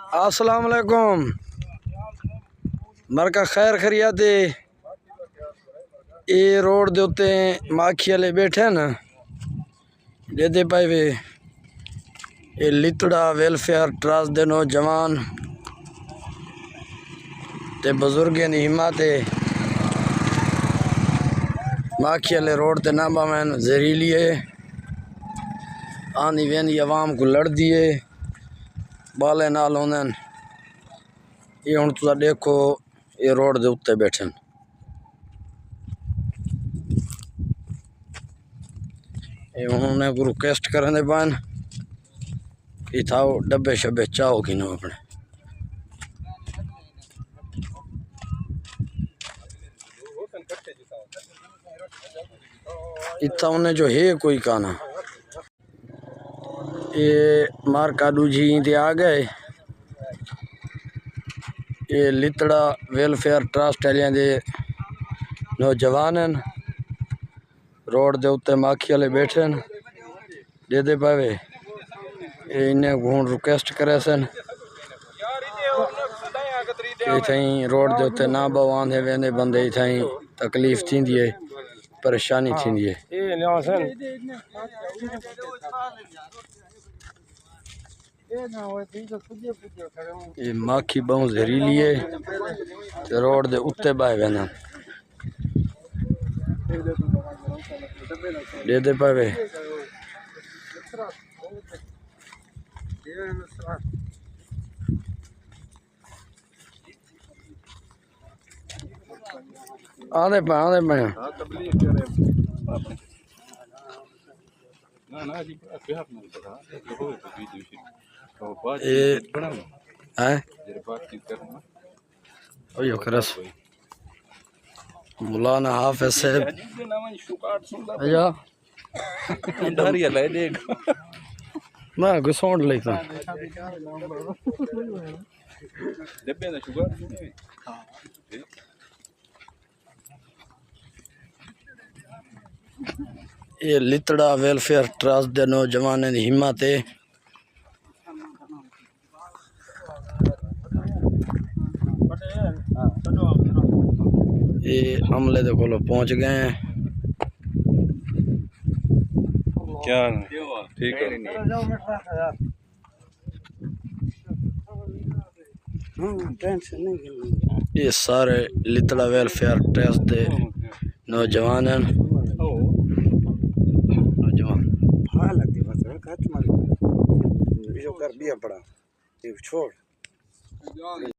अस्सलाम वालेकुम। मरका खैर खरियाते ये रोड दे उत्ते माखी वाले बैठे न देते पाए वे ये लितड़ा वेलफेयर ट्रस्ट दे नौजवान ते बुजुर्गें की हिम्मत माखी वाले रोड ते ना बावन जहरीली है आंधी वेंदी आवाम को लड़ दिए बाले नाल होंदे ये हुण तुसा देखो ये रोड दे उत्ते बैठन ये उन्होंने को रिक्वेस्ट करने पान कि थाओ डब्बे शब्बे चाहो कि नो अपने इतना उन्हें जो है कोई काना ये मार काडू जी ते आ गए ये लितड़ा वेलफेयर ट्रस्ट वाले दे नौजवान हैं रोड दे उत्ते माखी वाले बैठे न दे पावे इन्हें घूण रिक्वेस्ट करे सन इथाई रोड दे उत्ते ना बवांदे वेंदे बंदे इथाई तकलीफ थींदी है परेशानी थींदी है। ये माखी बहुत जहरीली है ते रोड दे उत्ते बाहे वेंदा दे पावे आधे पे मौलाना हाफिज साहब ना गुस्सौंड लेता ये लितड़ा वेलफेयर ट्रस्ट दे नौजवान की हिम्मत है ये अमले दे कोलो पहुंच गए हैं क्या ठीक है ये सारे लितड़ा वेलफेयर ट्रस्ट दे नौजवान हैं कर दिया पड़ा छोड़